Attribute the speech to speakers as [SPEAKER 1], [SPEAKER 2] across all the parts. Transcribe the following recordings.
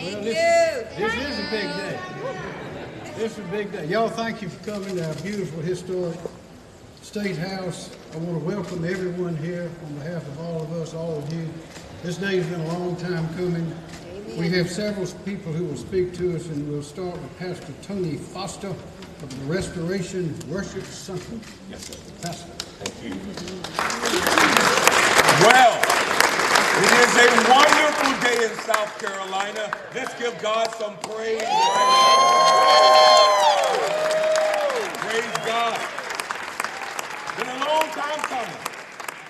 [SPEAKER 1] This is a big day. This is a big day. Y'all, thank you for coming to our beautiful historic State House. I want to welcome everyone here on behalf of all of us, all of you. This day has been a long time coming. Amen. We have several people who will speak to us, and we'll start with Pastor Tony Foster of the Restoration Worship Center.
[SPEAKER 2] Yes, sir.
[SPEAKER 1] Pastor.
[SPEAKER 2] Thank you. Well, it is a wonderful day in South Carolina. Let's give God some praise. Praise God. Been a long time coming,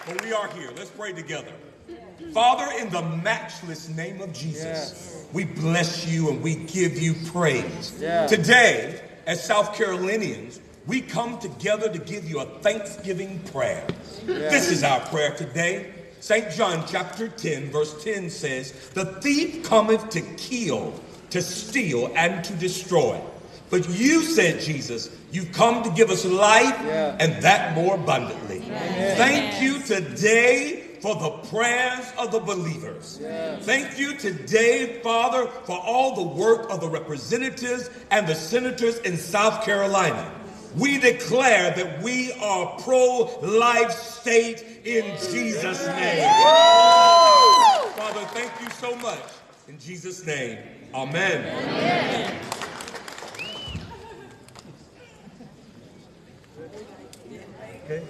[SPEAKER 2] but we are here. Let's pray together. Father, in the matchless name of Jesus, we bless you and we give you praise. Today, as South Carolinians, we come together to give you a Thanksgiving prayer. This is our prayer today. St. John chapter 10, verse 10 says, "The thief cometh to kill, to steal, and to destroy. But you," said Jesus, "you've come to give us life and that more abundantly." Thank you today for the prayers of the believers. Thank you today, Father, for all the work of the representatives and the senators in South Carolina. We declare that we are pro-life state in Jesus' name. Father, thank you so much. In Jesus' name, amen. Amen.
[SPEAKER 1] Okay.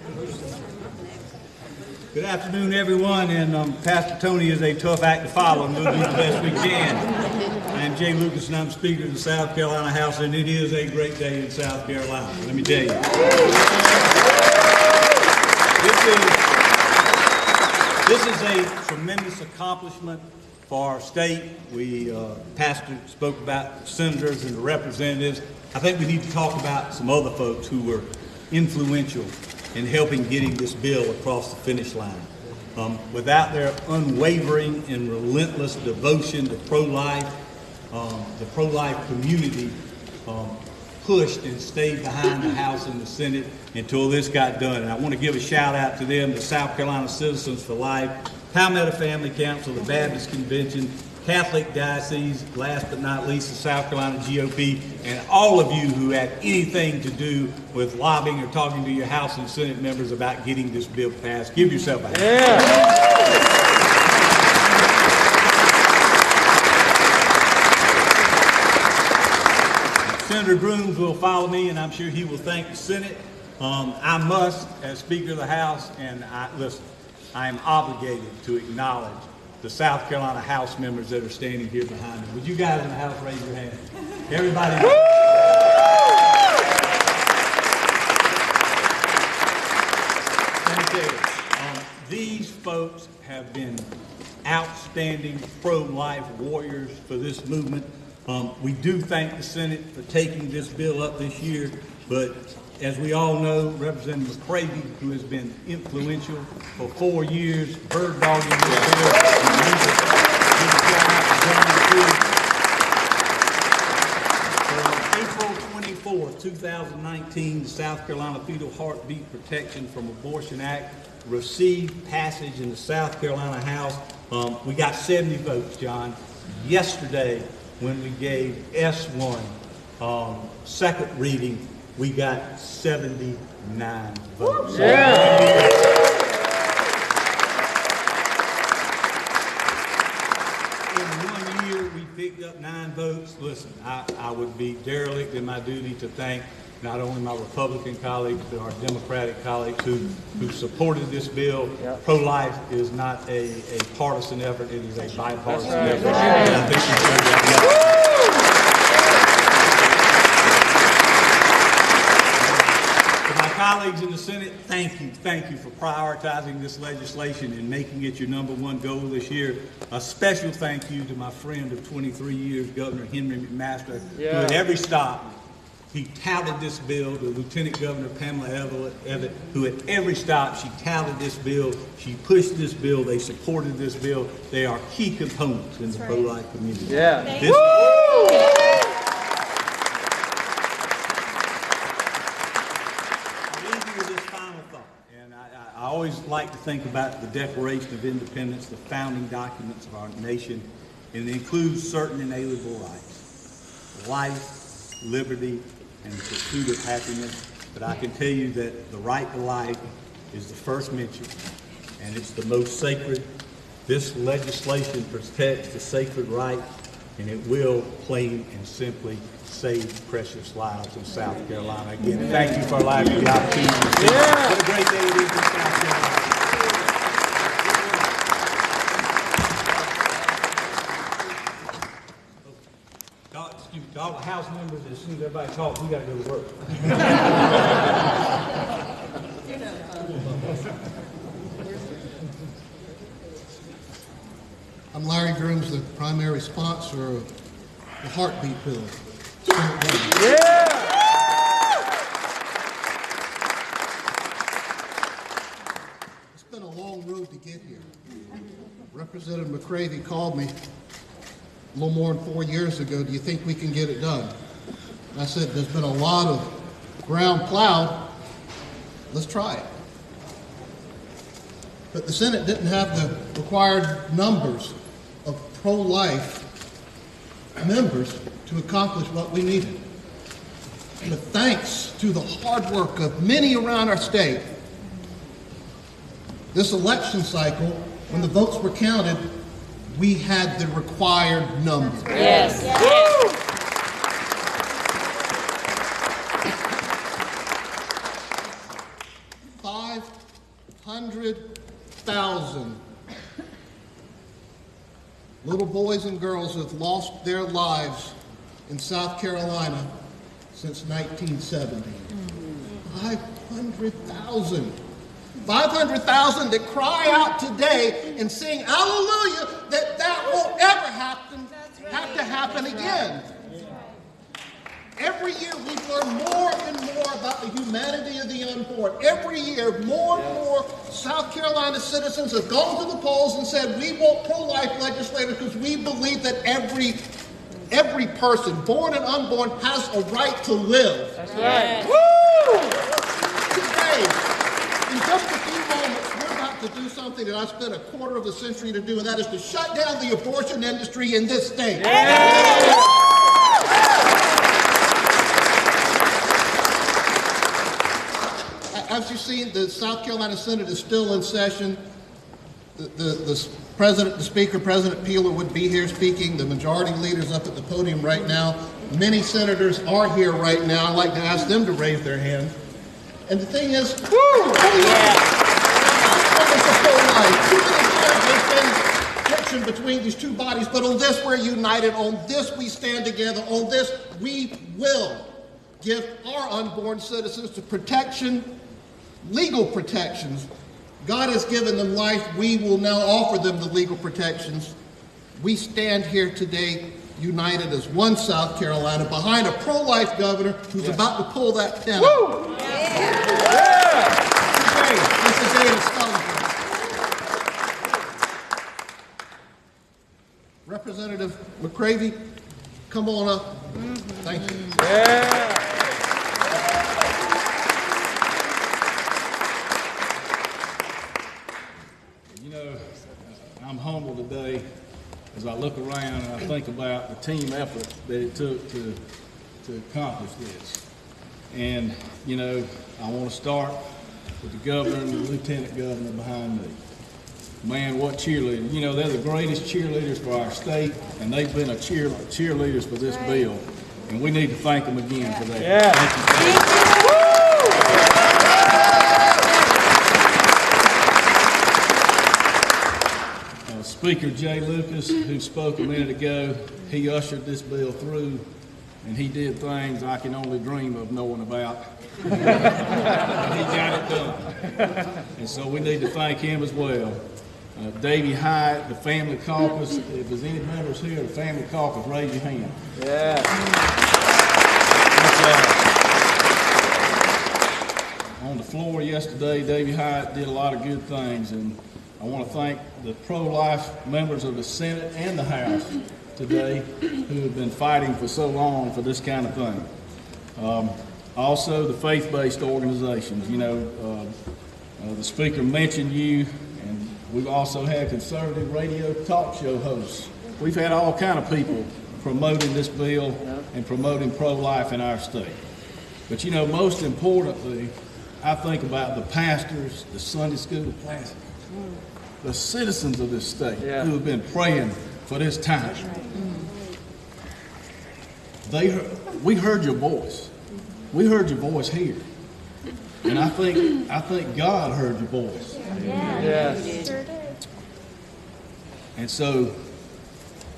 [SPEAKER 1] Good afternoon, everyone, and Pastor Tony is a tough act to follow, and we'll do the best we can. I am Jay Lucas, and I'm Speaker of the South Carolina House, and it is a great day in South Carolina, let me tell you. This is a tremendous accomplishment for our state. Pastor spoke about senators and the representatives. I think we need to talk about some other folks who were influential in helping getting this bill across the finish line. Without their unwavering and relentless devotion to pro-life, the pro-life community pushed and stayed behind the House and the Senate until this got done. And I want to give a shout out to them, the South Carolina Citizens for Life, Palmetto Family Council, the Baptist Convention, Catholic Diocese, last but not least, the South Carolina GOP, and all of you who had anything to do with lobbying or talking to your House and Senate members about getting this bill passed. Give yourself a hand. Senator Grooms will follow me, and I'm sure he will thank the Senate. I must, as Speaker of the House, and I am obligated to acknowledge the South Carolina House members that are standing here behind me. Would you guys in the House raise your hand? Everybody. Let me tell you, these folks have been outstanding pro-life warriors for this movement. We do thank the Senate for taking this bill up this year, but as we all know, Representative McCravy, who has been influential for 4 years, bird dogging this bill. On April 24, 2019, the South Carolina Fetal Heartbeat Protection from Abortion Act received passage in the South Carolina House. We got 70 votes, John. Yesterday, when we gave S1 second reading, we got 79 votes. Yeah. In 1 year, we picked up 9 votes. Listen, I would be derelict in my duty to thank not only my Republican colleagues, but our Democratic colleagues who supported this bill. Yep. Pro-life is not a partisan effort, it is a bipartisan effort. And I think we showed that. Colleagues in the Senate, thank you for prioritizing this legislation and making it your #1 goal this year. A special thank you to my friend of 23 years, Governor Henry McMaster, who at every stop, he touted this bill, to Lieutenant Governor Pamela Evett, who at every stop, she touted this bill, she pushed this bill, they supported this bill. They are key components in the pro-life community. I always like to think about the Declaration of Independence, the founding documents of our nation, and it includes certain inalienable rights: life, liberty, and the pursuit of happiness. But I can tell you that the right to life is the first mention, and it's the most sacred. This legislation protects the sacred right, and it will plain and simply save precious lives in South Carolina. Again, thank you for allowing me the opportunity to see. What a great day it is in South Carolina. Excuse me, to all the House members, as soon as everybody talks, we got to go to work.
[SPEAKER 3] I'm Larry Grooms, the primary sponsor of the Heartbeat Bill. It's been a long road to get here. Representative McCravy called me a little more than 4 years ago. Do you think we can get it done? And I said, there's been a lot of ground plowed. Let's try it. But the Senate didn't have the required numbers of pro-life members to accomplish what we needed. But thanks to the hard work of many around our state, this election cycle, when the votes were counted, we had the required number.
[SPEAKER 4] Yes.
[SPEAKER 3] Woo! 500,000 little boys and girls have lost their lives in South Carolina since 1970. 500,000. 500,000 that cry out today and sing hallelujah that won't ever have to happen again. Every year we learn more and more about the humanity of the unborn. Every year more and more South Carolina citizens have gone to the polls and said we want pro-life legislators because we believe that every person, born and unborn, has a right to live.
[SPEAKER 4] That's right.
[SPEAKER 3] Woo! Today, in just a few moments, we're about to do something that I spent a quarter of a century to do, and that is to shut down the abortion industry in this state. As you've seen, the South Carolina Senate is still in session. The Speaker, President Peeler, would be here speaking. The majority leader's up at the podium right now. Many senators are here right now. I'd like to ask them to raise their hand. And the thing is, there's been friction between these two bodies, but on this we're united. On this we stand together. On this we will give our unborn citizens the protection, legal protections. God has given them life. We will now offer them the legal protections. We stand here today united as one South Carolina behind a pro-life governor who's about to pull that pin out. This is a day to celebrate. Representative McCravy, come on up. Thank you.
[SPEAKER 5] You know, I'm humbled today as I look around and I think about the team effort that it took to accomplish this. And, you know, I want to start with the governor and the lieutenant governor behind me. Man, what cheerleaders. You know, they're the greatest cheerleaders for our state, and they've been cheerleaders for this bill. And we need to thank them again for that. Yeah. Thank you. Speaker Jay Lucas, who spoke a minute ago, he ushered this bill through, and he did things I can only dream of knowing about. And he got it done. And so we need to thank him as well. Davey Hyatt, the Family Caucus. If there's any members here of the Family Caucus, raise your hand. Yeah. On the floor yesterday, Davey Hyatt did a lot of good things, and I want to thank the pro-life members of the Senate and the House today who have been fighting for so long for this kind of thing. Also, the faith-based organizations. You know, the Speaker mentioned you, and we've also had conservative radio talk show hosts we've had all kind of people promoting this bill and promoting pro-life in our state. But you know, most importantly, I think about the pastors, the Sunday school classes, the citizens of this state who have been praying for this time. We heard your voice. We heard your voice here. And I think God heard your voice.
[SPEAKER 4] Yes.
[SPEAKER 5] And so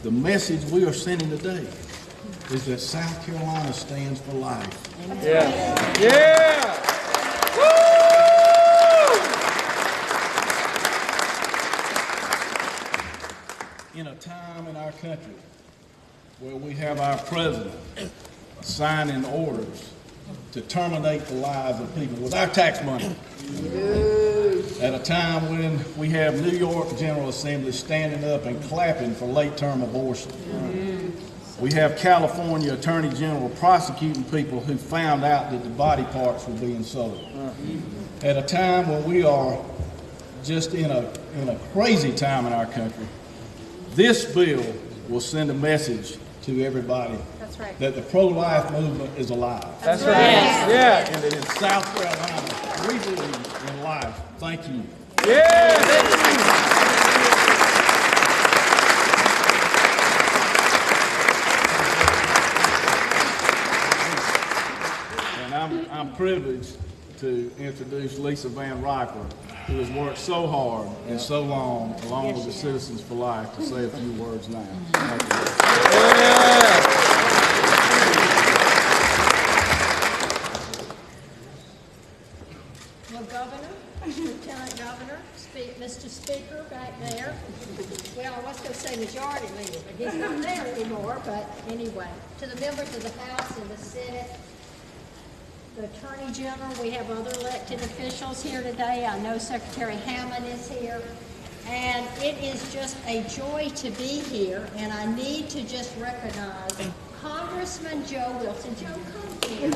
[SPEAKER 5] the message we are sending today is that South Carolina stands for life.
[SPEAKER 4] Yeah. Yeah.
[SPEAKER 5] In a time in our country where we have our president signing orders to terminate the lives of people with our tax money, at a time when we have New York General Assembly standing up and clapping for late-term abortion. We have California Attorney General prosecuting people who found out that the body parts were being sold. At a time when we are just in a crazy time in our country, this bill will send a message to everybody that the pro-life movement is alive.
[SPEAKER 4] That's right. Yeah.
[SPEAKER 5] And that in South Carolina, we believe in life. Thank you. And I'm privileged to introduce Lisa Van Riper, who has worked so hard and so long, along with the Citizens for Life, to say a few words now. Thank you.
[SPEAKER 6] Well, Governor, Lieutenant Governor, Mr. Speaker back there. Well, I was going to say Majority Leader, but he's not there anymore. But anyway, to the members of the House and the Senate, the Attorney General, we have other elected officials here today. I know Secretary Hammond is here. And it is just a joy to be here. And I need to just recognize Congressman Joe Wilson. Joe, come here.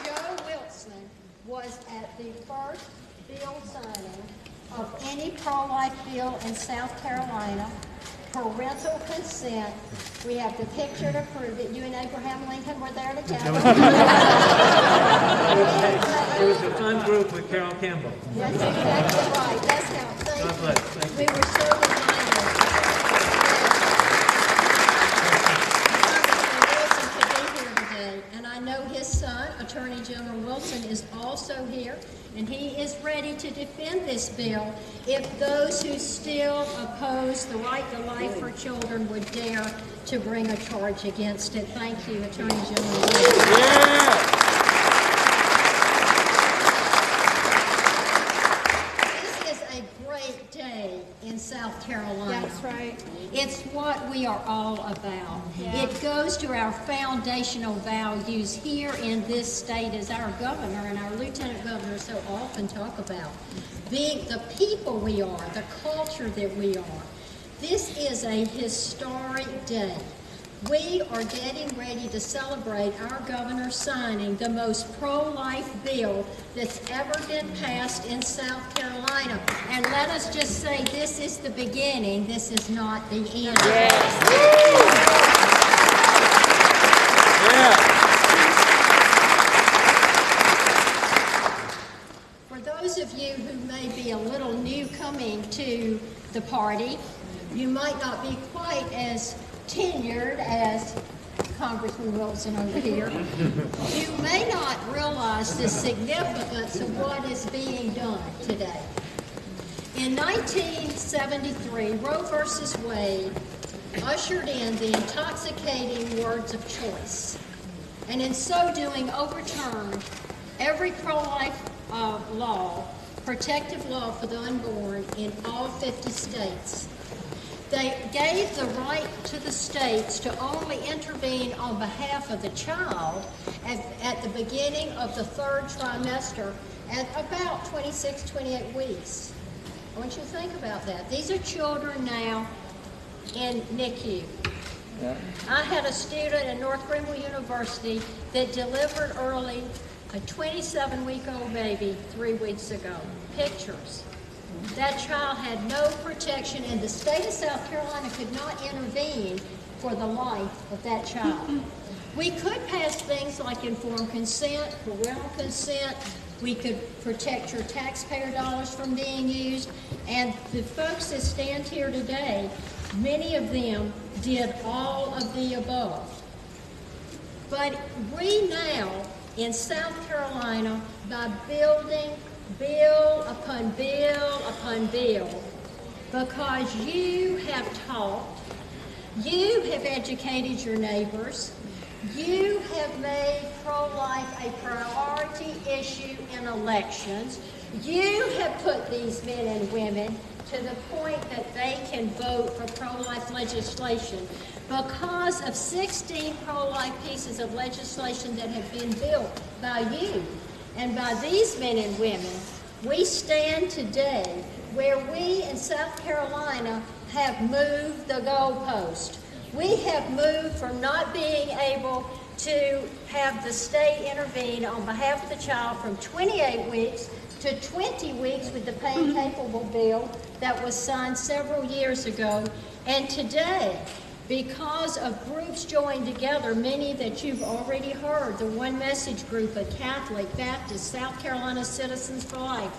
[SPEAKER 6] Joe Wilson was at the first bill signing of any pro-life bill in South Carolina. Parental consent. We have the picture to prove it. You and Abraham Lincoln were there together.
[SPEAKER 7] It was a fun group with Carol Campbell.
[SPEAKER 6] That's exactly right. That's how.
[SPEAKER 7] God bless. Thank you.
[SPEAKER 6] We were so reminded. Congressman Wilson could be here today, and I know his son, Attorney General Wilson, is also here, and he is ready to defend this bill if those who still oppose the right to life for children would dare to bring a charge against it. Thank you, Attorney General Wilson. This is a great day in South Carolina.
[SPEAKER 8] That's right.
[SPEAKER 6] It's what we are all about.
[SPEAKER 8] Yeah.
[SPEAKER 6] It goes to our foundational values here in this state, as our governor and our lieutenant governor so often talk about. Being the people we are, the culture that we are. This is a historic day. We are getting ready to celebrate our governor signing the most pro-life bill that's ever been passed in South Carolina. And let us just say this is the beginning, this is not the end. For those of you who may be a little new coming to the party, you might not be quite as tenured as Congressman Wilson over here. You may not realize the significance of what is being done today. In 1973, Roe versus Wade ushered in the intoxicating words of choice, and in so doing overturned every pro-life law, protective law for the unborn in all 50 states. They gave the right to the states to only intervene on behalf of the child at the beginning of the third trimester at about 26, 28 weeks. I want you to think about that. These are children now in NICU. I had a student at North Greenville University that delivered early, a 27-week-old baby 3 weeks ago. Pictures. That child had no protection, and the state of South Carolina could not intervene for the life of that child. We could pass things like informed consent, parental consent. We could protect your taxpayer dollars from being used. And the folks that stand here today, many of them did all of the above. But we now, in South Carolina, by building bill upon bill upon bill, because you have taught, you have educated your neighbors, you have made pro-life a priority issue in elections, you have put these men and women to the point that they can vote for pro-life legislation. Because of 16 pro-life pieces of legislation that have been built by you and by these men and women, we stand today where we in South Carolina have moved the goalpost. We have moved from not being able to have the state intervene on behalf of the child from 28 weeks to 20 weeks with the Pain Capable bill that was signed several years ago. And today, because of groups joined together, many that you've already heard, the One Message Group, a Catholic, Baptist, South Carolina Citizens for Life,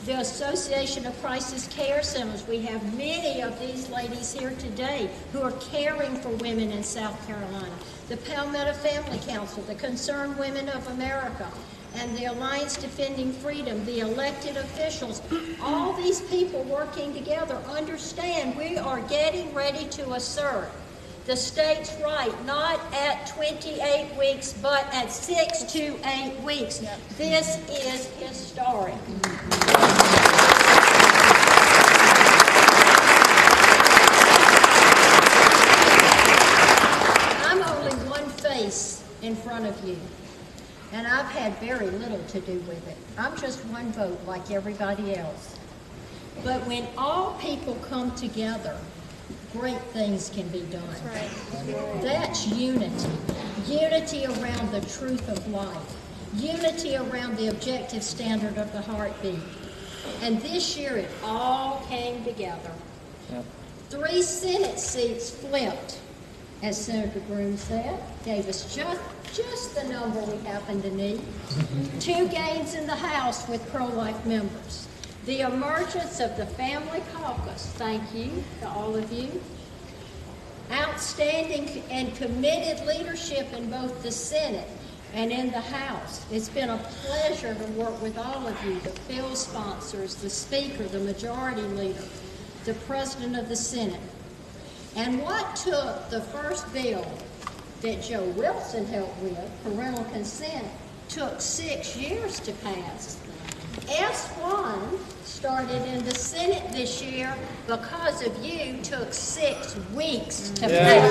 [SPEAKER 6] the Association of Crisis Care Centers. We have many of these ladies here today who are caring for women in South Carolina. The Palmetto Family Council, the Concerned Women of America, and the Alliance Defending Freedom, the elected officials, all these people working together understand we are getting ready to assert the state's right, not at 28 weeks, but at 6 to 8 weeks. This is historic. I'm only one face in front of you, and I've had very little to do with it. I'm just one vote like everybody else. But when all people come together, great things can be done. That's unity. Unity around the truth of life. Unity around the objective standard of the heartbeat. And this year it all came together. 3 Senate seats flipped, as Senator Groom said, gave us just the number we happened to need. 2 gains in the House with pro-life members. The emergence of the Family Caucus, thank you to all of you. Outstanding and committed leadership in both the Senate and in the House. It's been a pleasure to work with all of you, the bill sponsors, the Speaker, the Majority Leader, the President of the Senate. And what took the first bill that Joe Wilson helped with, parental consent, took 6 years to pass. S1 started in the Senate this year because of you, took 6 weeks to pass.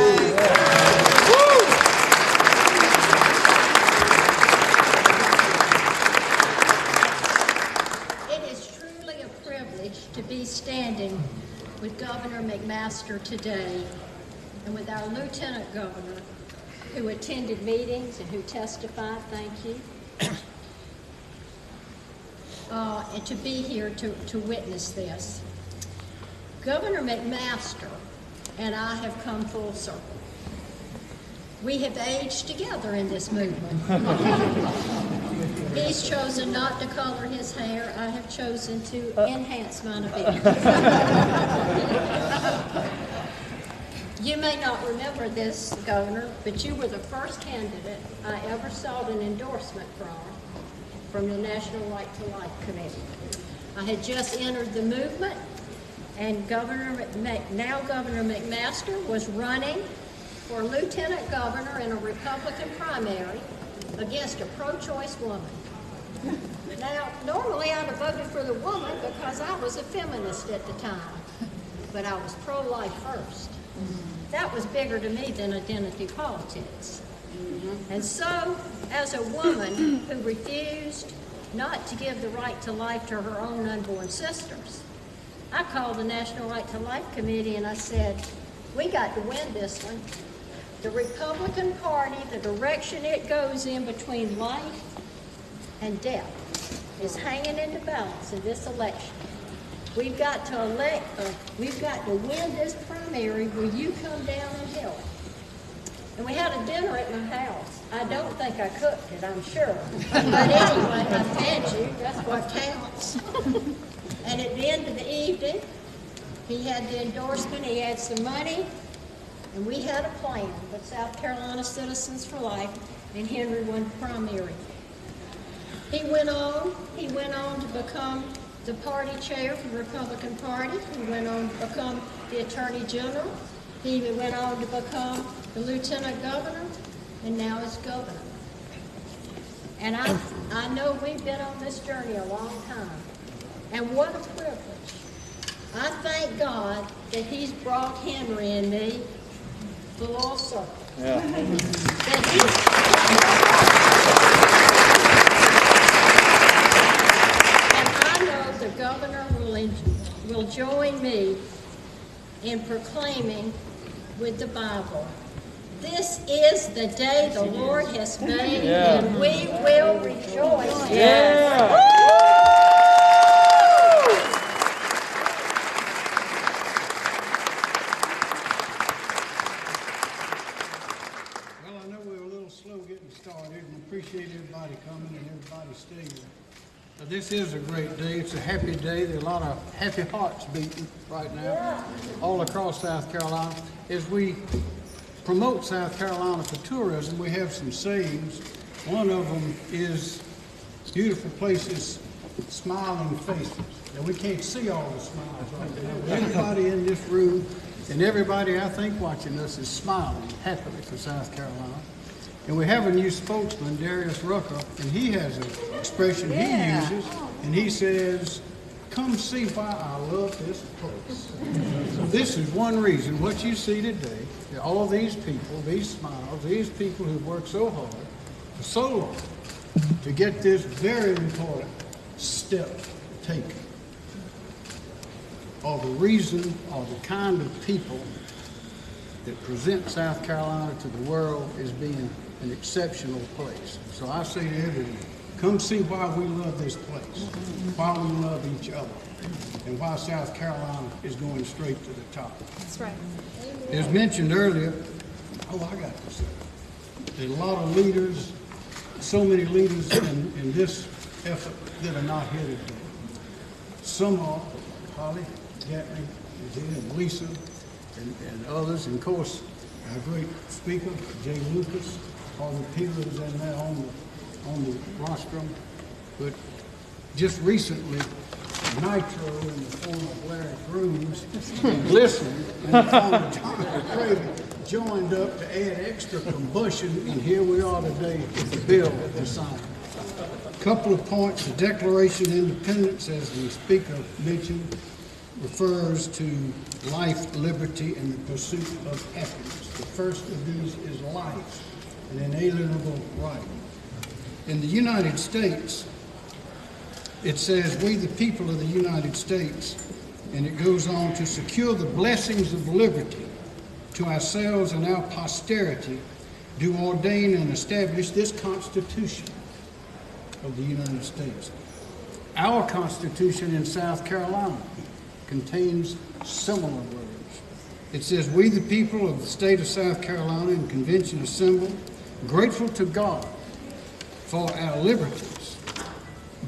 [SPEAKER 6] It is truly a privilege to be standing with Governor McMaster today and with our Lieutenant Governor who attended meetings and who testified. Thank you. And to be here to witness this. Governor McMaster and I have come full circle. We have aged together in this movement. He's chosen not to color his hair. I have chosen to enhance mine a bit. You may not remember this, Governor, but you were the first candidate I ever sought an endorsement from the National Right to Life Committee. I had just entered the movement, and now Governor McMaster was running for Lieutenant Governor in a Republican primary against a pro-choice woman. Now, normally I'd have voted for the woman because I was a feminist at the time, but I was pro-life first. That was bigger to me than identity politics. And so, as a woman who refused not to give the right to life to her own unborn sisters, I called the National Right to Life Committee and I said, we got to win this one. The Republican Party, the direction it goes in between life and death is hanging in the balance in this election. We've got to win this primary. Will you come down and help? And we had a dinner at my house. I don't think I cooked it, I'm sure. But anyway, I fed you. That's what counts. And at the end of the evening, he had the endorsement, he had some money, and we had a plan with South Carolina Citizens for Life, and Henry won the primary. He went on to become the party chair for the Republican Party. He went on to become the Attorney General. He went on to become the Lieutenant Governor, and now is Governor. And I know we've been on this journey a long time, and what a privilege. I thank God that He's brought Henry and me full circle.
[SPEAKER 4] Yeah.
[SPEAKER 6] And I know the governor will join me in proclaiming with the Bible, "This is the day the Lord has made, and we will rejoice."
[SPEAKER 4] Yeah.
[SPEAKER 8] Well, I know we're a little slow getting started, and appreciate everybody coming and everybody staying. This is a great day. It's a happy day. There are a lot of happy hearts beating right now all across South Carolina. As we promote South Carolina for tourism, we have some sayings. One of them is beautiful places, smiling faces. Now, we can't see all the smiles right now, but everybody in this room and everybody, I think, watching us is smiling happily for South Carolina. And we have a new spokesman, Darius Rucker, and he has an expression he uses, and he says, "Come see why I love this place." So this is one reason. What you see today, all these people, these smiles, these people who worked so hard for so long to get this very important step taken, are the reason, are the kind of people that present South Carolina to the world as being an exceptional place. So I say to everyone, come see why we love this place, why we love each other, and why South Carolina is going straight to the top.
[SPEAKER 9] That's right.
[SPEAKER 8] As mentioned earlier, I got to say, there's a lot of leaders, so many leaders in this effort that are not here today. Some are, Holly, Gatlin, and Lisa, and others, and of course, our great speaker, Jay Lucas, all the people that was in there on the rostrum. But just recently, Nitro in the form of Larry Grooms and Glisten in the form of Jonathan Craven joined up to add extra combustion, and here we are today with the bill to sign. A couple of points. The Declaration of Independence, as the speaker mentioned, refers to life, liberty, and the pursuit of happiness. The first of these is life, an inalienable right. In the United States, it says, "We, the people of the United States," and it goes on, "to secure the blessings of liberty to ourselves and our posterity, do ordain and establish this Constitution of the United States." Our Constitution in South Carolina contains similar words. It says, "We, the people of the state of South Carolina and convention assembled, grateful to God for our liberties,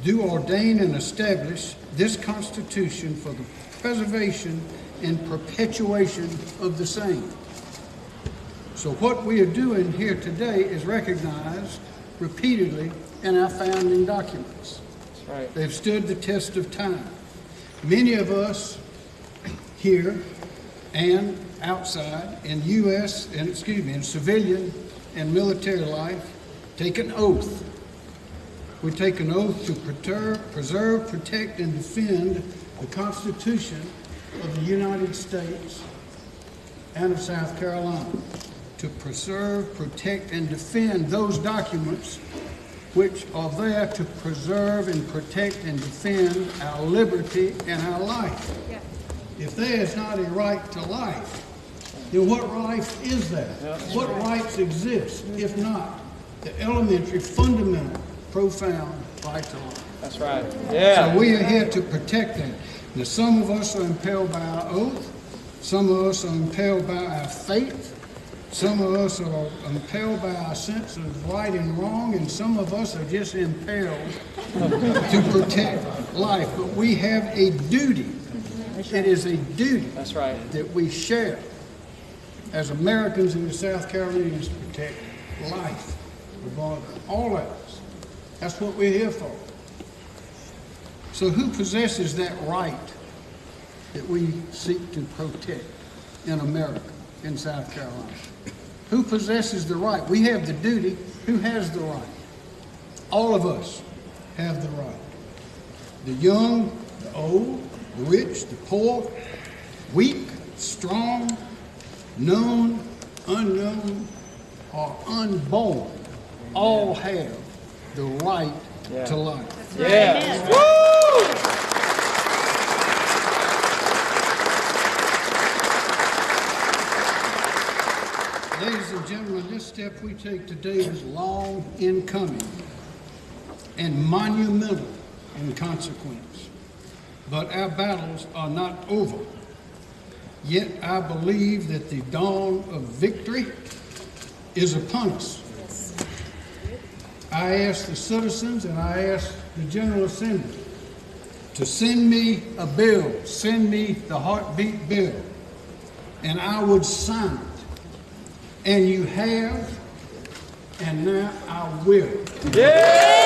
[SPEAKER 8] do ordain and establish this Constitution for the preservation and perpetuation of the same." So what we are doing here today is recognized repeatedly in our founding documents.
[SPEAKER 4] That's right.
[SPEAKER 8] They've stood the test of time. Many of us here and outside in in civilian and military life take an oath. We take an oath to preserve, protect, and defend the Constitution of the United States and of South Carolina. To preserve, protect, and defend those documents which are there to preserve and protect and defend our liberty and our life.
[SPEAKER 9] Yeah.
[SPEAKER 8] If there is not a right to life, then what life is there? What rights exist, if not the elementary, fundamental, profound right to life.
[SPEAKER 4] That's right.
[SPEAKER 8] So
[SPEAKER 4] Yeah.
[SPEAKER 8] we are here to protect that. Now, some of us are impelled by our oath, some of us are impelled by our faith, some of us are impelled by our sense of right and wrong, and some of us are just impelled to protect life. But we have a duty. It is a duty
[SPEAKER 4] That's right.
[SPEAKER 8] that we share as Americans in the South Carolinians to protect life of all of us. That's what we're here for. So who possesses that right that we seek to protect in America, in South Carolina? Who possesses the right? We have the duty. Who has the right? All of us have the right. The young, the old, the rich, the poor, weak, strong, known, unknown, or unborn, all have the right to life.
[SPEAKER 4] Yeah.
[SPEAKER 8] Ladies and gentlemen, this step we take today is long in coming and monumental in consequence. But our battles are not over. Yet I believe that the dawn of victory is upon us. I ask the citizens and I ask the General Assembly to send me a bill, send me the heartbeat bill, and I would sign it. And you have, and now I will.
[SPEAKER 4] Yeah.